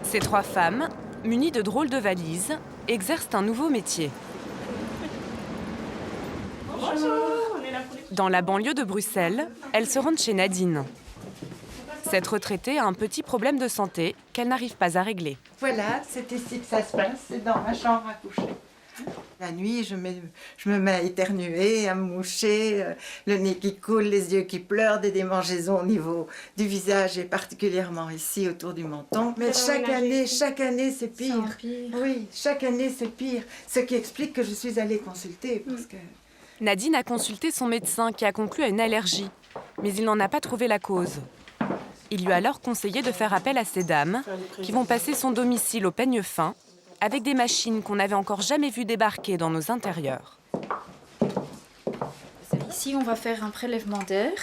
Ces 3 femmes, munies de drôles de valises, exercent un nouveau métier. Dans la banlieue de Bruxelles, elles se rendent chez Nadine. Cette retraitée a un petit problème de santé qu'elle n'arrive pas à régler. Voilà, c'est ici que ça se passe, c'est dans ma chambre à coucher. La nuit, je me mets à éternuer, à me moucher, le nez qui coule, les yeux qui pleurent, des démangeaisons au niveau du visage et particulièrement ici autour du menton. Mais chaque année, c'est pire. Oui, chaque année, c'est pire. Ce qui explique que je suis allée consulter parce que... Nadine a consulté son médecin qui a conclu à une allergie, mais il n'en a pas trouvé la cause. Il lui a alors conseillé de faire appel à ces dames qui vont passer son domicile au peigne fin avec des machines qu'on n'avait encore jamais vues débarquer dans nos intérieurs. Ici, on va faire un prélèvement d'air.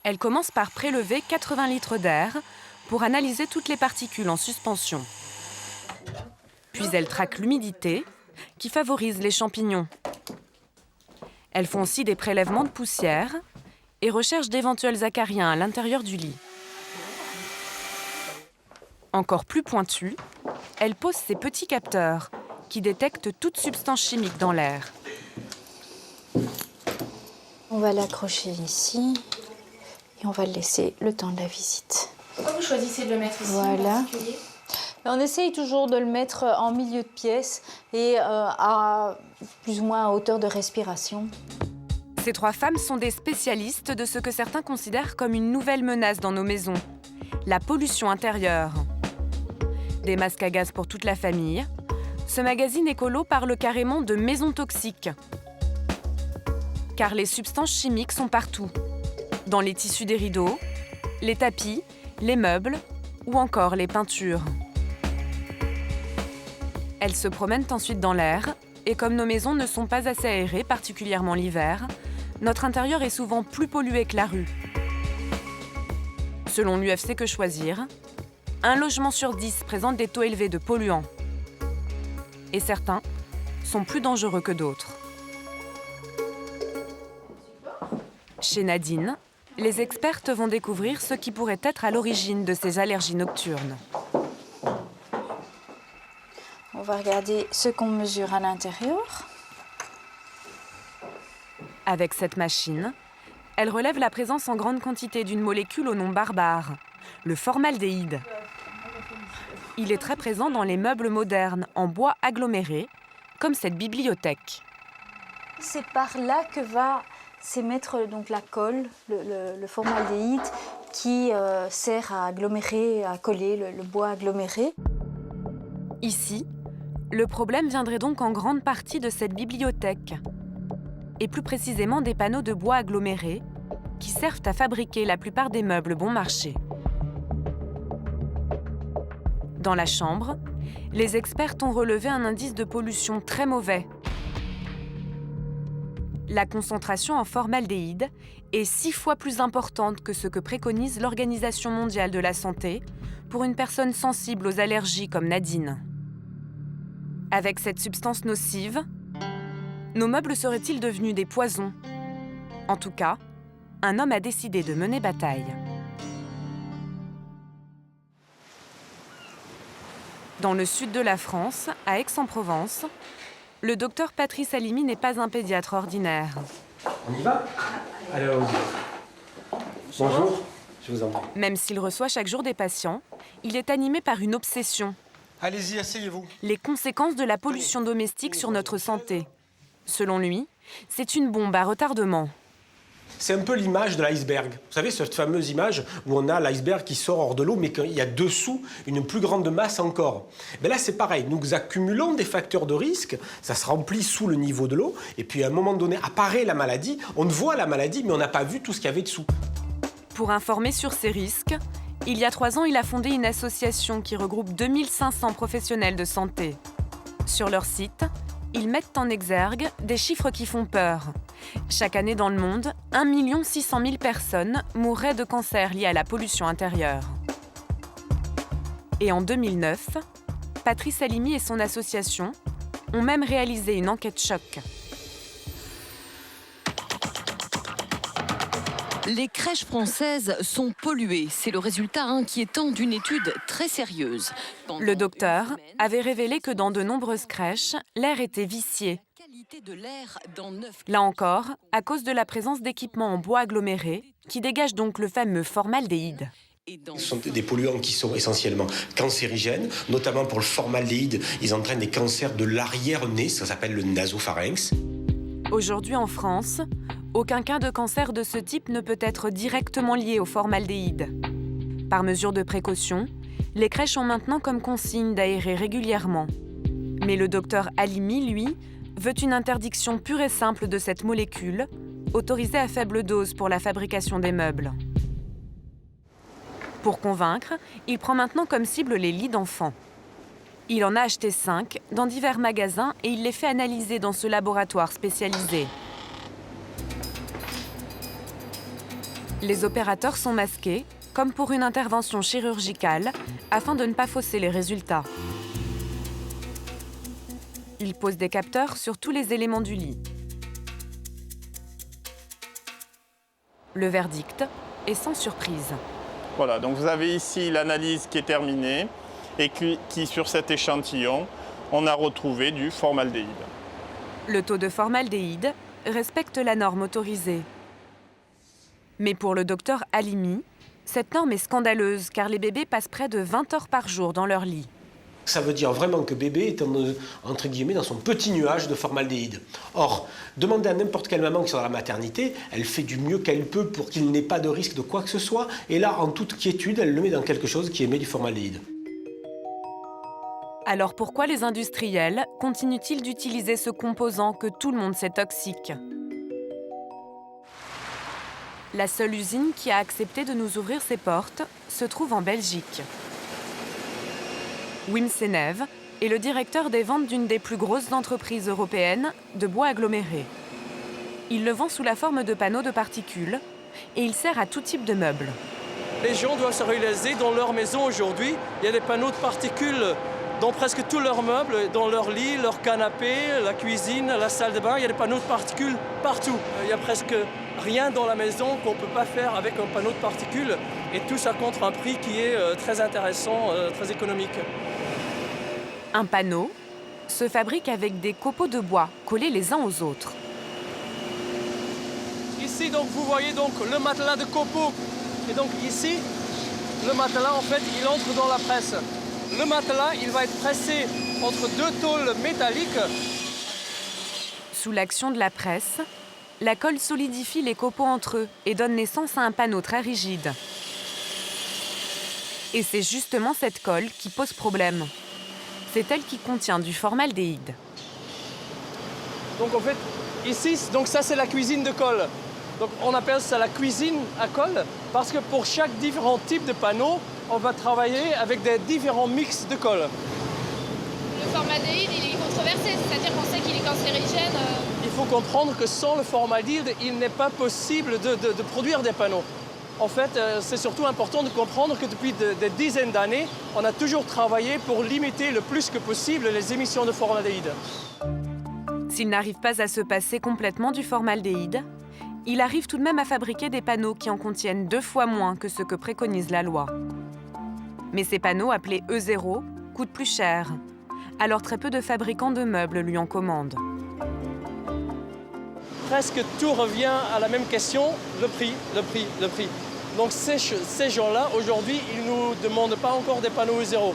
Elle commence par prélever 80 litres d'air pour analyser toutes les particules en suspension. Puis elle traque l'humidité qui favorise les champignons. Elles font aussi des prélèvements de poussière et recherchent d'éventuels acariens à l'intérieur du lit. Encore plus pointue, elle pose ses petits capteurs qui détectent toute substance chimique dans l'air. On va l'accrocher ici et on va le laisser le temps de la visite. Pourquoi vous choisissez de le mettre ici Voilà. en particulier ? On essaye toujours de le mettre en milieu de pièce et à plus ou moins à hauteur de respiration. Ces 3 femmes sont des spécialistes de ce que certains considèrent comme une nouvelle menace dans nos maisons, la pollution intérieure. Des masques à gaz pour toute la famille, ce magazine écolo parle carrément de maison toxique. Car les substances chimiques sont partout, dans les tissus des rideaux, les tapis, les meubles ou encore les peintures. Elles se promènent ensuite dans l'air et comme nos maisons ne sont pas assez aérées, particulièrement l'hiver, notre intérieur est souvent plus pollué que la rue. Selon l'UFC Que Choisir, un logement sur 10 présente des taux élevés de polluants. Et certains sont plus dangereux que d'autres. Chez Nadine, les expertes vont découvrir ce qui pourrait être à l'origine de ces allergies nocturnes. On va regarder ce qu'on mesure à l'intérieur. Avec cette machine, elle relève la présence en grande quantité d'une molécule au nom barbare, le formaldéhyde. Il est très présent dans les meubles modernes en bois aggloméré, comme cette bibliothèque. C'est par là que va s'émettre donc la colle, le formaldéhyde, qui sert à agglomérer, à coller le bois aggloméré. Ici, le problème viendrait donc en grande partie de cette bibliothèque, et plus précisément des panneaux de bois agglomérés qui servent à fabriquer la plupart des meubles bon marché. Dans la chambre, les experts ont relevé un indice de pollution très mauvais. La concentration en formaldéhyde est 6 fois plus importante que ce que préconise l'Organisation mondiale de la santé pour une personne sensible aux allergies comme Nadine. Avec cette substance nocive, nos meubles seraient-ils devenus des poisons ? En tout cas, un homme a décidé de mener bataille. Dans le sud de la France, à Aix-en-Provence, le docteur Patrice Halimi n'est pas un pédiatre ordinaire. On y va ? Alors, bonjour, je vous en prie. Même s'il reçoit chaque jour des patients, il est animé par une obsession. Allez-y, asseyez-vous. Les conséquences de la pollution domestique sur notre santé. Selon lui, c'est une bombe à retardement. C'est un peu l'image de l'iceberg. Vous savez, cette fameuse image où on a l'iceberg qui sort hors de l'eau, mais qu'il y a dessous une plus grande masse encore. Mais là, c'est pareil. Nous accumulons des facteurs de risque, ça se remplit sous le niveau de l'eau, et puis à un moment donné, apparaît la maladie. On voit la maladie, mais on n'a pas vu tout ce qu'il y avait dessous. Pour informer sur ces risques, il y a 3 ans, il a fondé une association qui regroupe 2500 professionnels de santé. Sur leur site, ils mettent en exergue des chiffres qui font peur. Chaque année dans le monde, 1 600 000 personnes mourraient de cancer lié à la pollution intérieure. Et en 2009, Patrice Halimi et son association ont même réalisé une enquête choc. Les crèches françaises sont polluées. C'est le résultat inquiétant d'une étude très sérieuse. Le docteur avait révélé que dans de nombreuses crèches, l'air était vicié. Là encore, à cause de la présence d'équipements en bois aggloméré, qui dégagent donc le fameux formaldéhyde. Ce sont des polluants qui sont essentiellement cancérigènes, notamment pour le formaldéhyde. Ils entraînent des cancers de l'arrière-nez, ça s'appelle le nasopharynx. Aujourd'hui en France, aucun cas de cancer de ce type ne peut être directement lié au formaldéhyde. Par mesure de précaution, les crèches ont maintenant comme consigne d'aérer régulièrement. Mais le docteur Halimi, lui, veut une interdiction pure et simple de cette molécule, autorisée à faible dose pour la fabrication des meubles. Pour convaincre, il prend maintenant comme cible les lits d'enfants. Il en a acheté 5 dans divers magasins et il les fait analyser dans ce laboratoire spécialisé. Les opérateurs sont masqués, comme pour une intervention chirurgicale, afin de ne pas fausser les résultats. Ils posent des capteurs sur tous les éléments du lit. Le verdict est sans surprise. Voilà, donc vous avez ici l'analyse qui est terminée et qui, sur cet échantillon, on a retrouvé du formaldéhyde. Le taux de formaldéhyde respecte la norme autorisée. Mais pour le docteur Halimi, cette norme est scandaleuse car les bébés passent près de 20 heures par jour dans leur lit. Ça veut dire vraiment que bébé est entre guillemets dans son petit nuage de formaldéhyde. Or, demandez à n'importe quelle maman qui est dans la maternité, elle fait du mieux qu'elle peut pour qu'il n'ait pas de risque de quoi que ce soit. Et là, en toute quiétude, elle le met dans quelque chose qui émet du formaldéhyde. Alors pourquoi les industriels continuent-ils d'utiliser ce composant que tout le monde sait toxique ? La seule usine qui a accepté de nous ouvrir ses portes se trouve en Belgique. Wim Seneve est le directeur des ventes d'une des plus grosses entreprises européennes de bois aggloméré. Il le vend sous la forme de panneaux de particules et il sert à tout type de meubles. Les gens doivent se réaliser dans leur maison aujourd'hui. Il y a des panneaux de particules dans presque tous leurs meubles, dans leur lit, leur canapé, la cuisine, la salle de bain. Il y a des panneaux de particules partout. Il y a presque rien dans la maison qu'on ne peut pas faire avec un panneau de particules. Et tout ça contre un prix qui est très intéressant, très économique. Un panneau se fabrique avec des copeaux de bois collés les uns aux autres. Ici, donc, vous voyez donc, le matelas de copeaux. Et donc ici, le matelas, en fait, il entre dans la presse. Le matelas, il va être pressé entre deux tôles métalliques. Sous l'action de la presse, la colle solidifie les copeaux entre eux et donne naissance à un panneau très rigide. Et c'est justement cette colle qui pose problème. C'est elle qui contient du formaldéhyde. Donc en fait, ici, donc ça c'est la cuisine de colle. Donc on appelle ça la cuisine à colle parce que pour chaque différent type de panneau, on va travailler avec des différents mix de colle. Le formaldéhyde, il est controversé, c'est-à-dire qu'on sait qu'il est cancérigène. Il faut comprendre que sans le formaldéhyde, il n'est pas possible de produire des panneaux. En fait, c'est surtout important de comprendre que depuis des dizaines d'années, on a toujours travaillé pour limiter le plus que possible les émissions de formaldéhyde. S'il n'arrive pas à se passer complètement du formaldéhyde, il arrive tout de même à fabriquer des panneaux qui en contiennent 2 fois moins que ce que préconise la loi. Mais ces panneaux, appelés E0, coûtent plus cher. Alors très peu de fabricants de meubles lui en commandent. Presque tout revient à la même question, le prix. Donc ces gens-là, aujourd'hui, ils ne nous demandent pas encore des panneaux E0.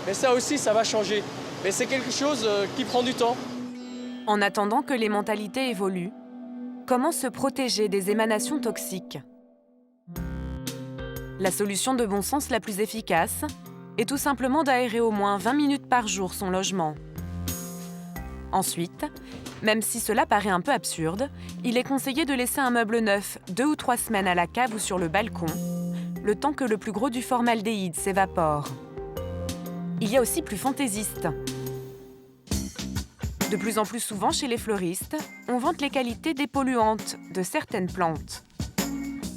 Mais ça aussi, ça va changer. Mais c'est quelque chose qui prend du temps. En attendant que les mentalités évoluent, comment se protéger des émanations toxiques ? La solution de bon sens la plus efficace est tout simplement d'aérer au moins 20 minutes par jour son logement. Ensuite, même si cela paraît un peu absurde, il est conseillé de laisser un meuble neuf 2 ou 3 semaines à la cave ou sur le balcon, le temps que le plus gros du formaldéhyde s'évapore. Il y a aussi plus fantaisiste. De plus en plus souvent chez les fleuristes, on vante les qualités dépolluantes de certaines plantes.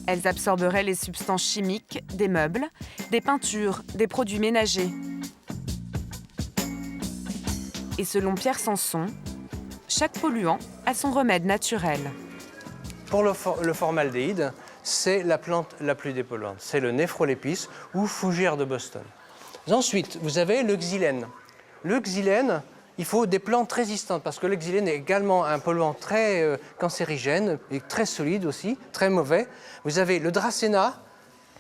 Elles absorberaient les substances chimiques des meubles, des peintures, des produits ménagers. Et selon Pierre Sanson, chaque polluant a son remède naturel. Pour le formaldéhyde, c'est la plante la plus dépolluante. C'est le Nephrolepis ou fougère de Boston. Ensuite, vous avez le xylène. Le xylène, il faut des plantes résistantes parce que le xylène est également un polluant très cancérigène et très solide aussi, très mauvais. Vous avez le dracéna,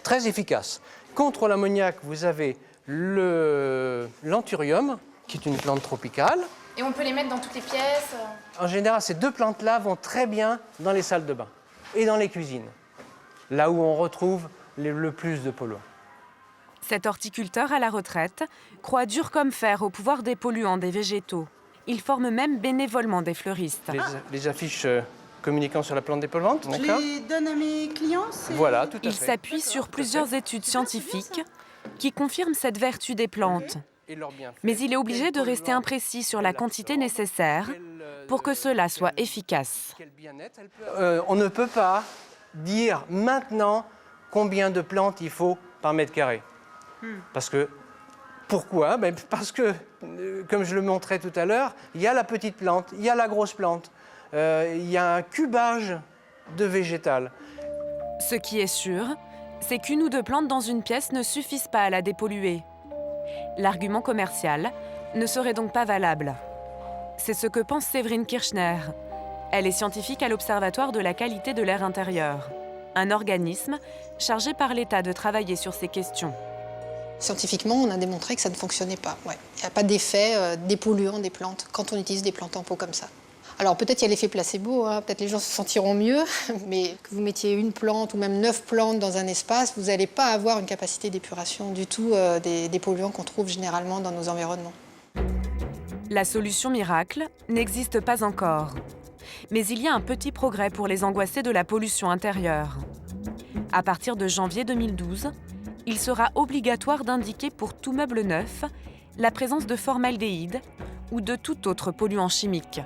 très efficace. Contre l'ammoniac, vous avez l'anthurium, qui est une plante tropicale. Et on peut les mettre dans toutes les pièces. En général, ces deux plantes-là vont très bien dans les salles de bain et dans les cuisines, là où on retrouve le plus de polluants. Cet horticulteur à la retraite croit dur comme fer au pouvoir des polluants des végétaux. Il forme même bénévolement des fleuristes. Les affiches communiquant sur la plante dépolluante, Je les donne à mes clients. Voilà, tout à fait. Il s'appuie sur plusieurs études scientifiques qui confirment cette vertu des plantes. Mais il est obligé de rester imprécis sur la quantité nécessaire pour que cela soit efficace. On ne peut pas dire maintenant combien de plantes il faut par mètre carré. Pourquoi ? Parce que, comme je le montrais tout à l'heure, il y a la petite plante, il y a la grosse plante, il y a un cubage de végétal. Ce qui est sûr, c'est qu'une ou deux plantes dans une pièce ne suffisent pas à la dépolluer. L'argument commercial ne serait donc pas valable. C'est ce que pense Séverine Kirchner. Elle est scientifique à l'Observatoire de la qualité de l'air intérieur, un organisme chargé par l'État de travailler sur ces questions. Scientifiquement, on a démontré que ça ne fonctionnait pas. Ouais. Il n'y a pas d'effet dépolluant des plantes quand on utilise des plantes en pot comme ça. Alors peut-être il y a l'effet placebo, hein, peut-être les gens se sentiront mieux, mais que vous mettiez une plante ou même 9 plantes dans un espace, vous n'allez pas avoir une capacité d'épuration du tout des polluants qu'on trouve généralement dans nos environnements. La solution miracle n'existe pas encore. Mais il y a un petit progrès pour les angoissés de la pollution intérieure. À partir de janvier 2012, il sera obligatoire d'indiquer pour tout meuble neuf la présence de formaldéhyde ou de tout autre polluant chimique.